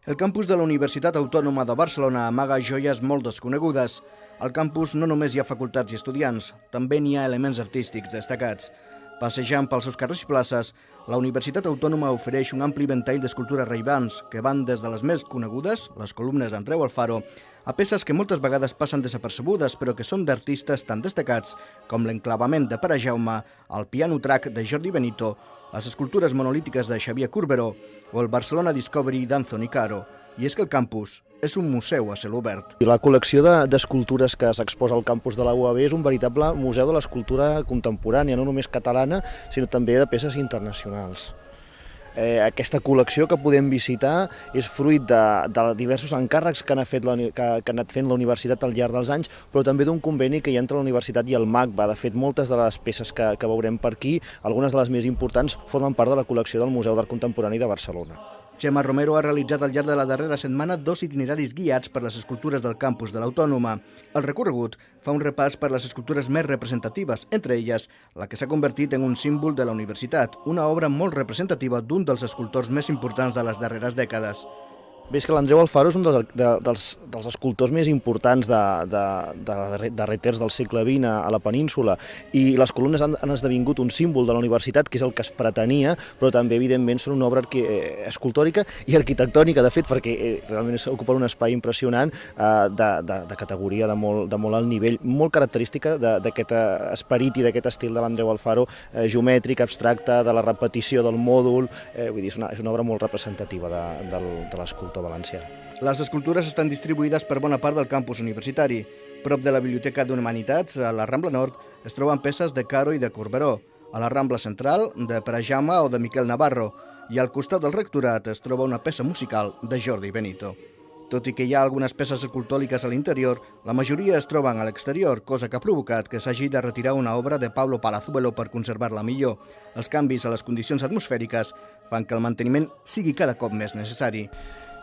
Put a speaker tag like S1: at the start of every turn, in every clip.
S1: El campus de la Universitat Autònoma de Barcelona amaga joies molt desconegudes. Al campus no només hi ha facultats i estudiants, també n'hi ha elements artístics destacats. Passejant pels seus carrers i places, la Universitat Autònoma ofereix un ampli ventall d'escultures rellevants que van des de les més conegudes, les columnes d'Andreu Alfaro, a peces que moltes vegades passen desapercebudes però que són d'artistes tan destacats com l'enclavament de Pere Jaume, el piano track de Jordi Benito, les escultures monolítiques de Xavier Corberó o el Barcelona Discovery d'Anthony Caro. I és que el campus és un museu a cel obert.
S2: La col·lecció d'escultures que s'exposa al campus de la UAB és un veritable museu de l'escultura contemporània, no només catalana, sinó també de peces internacionals. Aquesta col·lecció que podem visitar és fruit de diversos encàrrecs que ha anat fent la universitat al llarg dels anys, però també d'un conveni que hi ha entre la universitat i el MACBA. De fet, moltes de les peces que veurem per aquí, algunes de les més importants, formen part de la col·lecció del Museu d'Art Contemporani de Barcelona.
S1: Gemma Romero ha realitzat al llarg de la darrera setmana 2 itineraris guiats per les escultures del campus de l'Autònoma. El recorregut fa un repàs per les escultures més representatives, entre elles la que s'ha convertit en un símbol de la universitat, una obra molt representativa d'un dels escultors més importants de les darreres dècades.
S2: Bé, és que l'Andreu Alfaro és un dels escultors més importants de darrer terç del segle XX a la península, i les columnes han esdevingut un símbol de la universitat, que és el que es pretenia, però també, evidentment, són una obra escultòrica i arquitectònica, de fet, perquè realment ocupen un espai impressionant de categoria de molt alt nivell, molt característica d'aquest esperit i d'aquest estil de l'Andreu Alfaro, geomètric, abstracte, de la repetició del mòdul. Vull dir, és una obra molt representativa de l'escultor valencià.
S1: Les escultures estan distribuïdes per bona part del campus universitari. Prop de la Biblioteca d'Humanitats, a la Rambla Nord, es troben peces de Caro i de Corberó, a la Rambla Central, de Pere Jaume o de Miquel Navarro, i al costat del rectorat es troba una peça musical de Jordi Benito. Tot i que hi ha algunes peces escultòriques a l'interior, la majoria es troben a l'exterior, cosa que ha provocat que s'hagi de retirar una obra de Pablo Palazuelo per conservar-la millor. Els canvis a les condicions atmosfèriques fan que el manteniment sigui cada cop més necessari.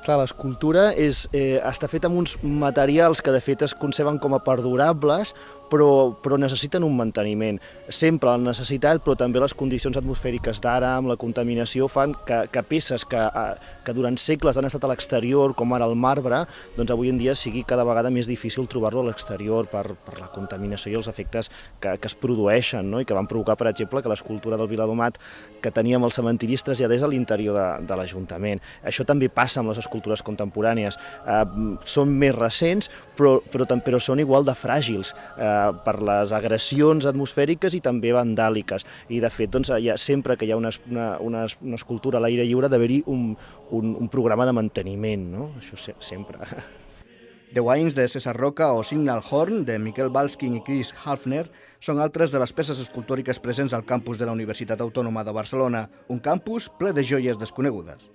S2: Clar, l'escultura està feta amb uns materials que de fet es conceben com a perdurables, però necessiten un manteniment. Sempre la necessitat, però també les condicions atmosfèriques d'ara, amb la contaminació, fan que peces que durant segles han estat a l'exterior, com ara el marbre, doncs avui en dia sigui cada vegada més difícil trobar-lo a l'exterior per la contaminació i els efectes que es produeixen, no? I que van provocar, per exemple, que l'escultura del Viladomat que teníem als cementiris traslladés a l'interior de l'Ajuntament. Això també passa amb les escultures contemporànies. Són més recents, però són igual de fràgils per les agressions atmosfèriques i també vandàliques. I de fet, doncs, sempre que hi ha una escultura a l'aire lliure ha d'haver-hi un programa de manteniment, no? Això sempre.
S1: The Wines de César Roca o Signal Horn de Miquel Balsking i Chris Hafner són altres de les peces escultòriques presents al campus de la Universitat Autònoma de Barcelona, un campus ple de joies desconegudes.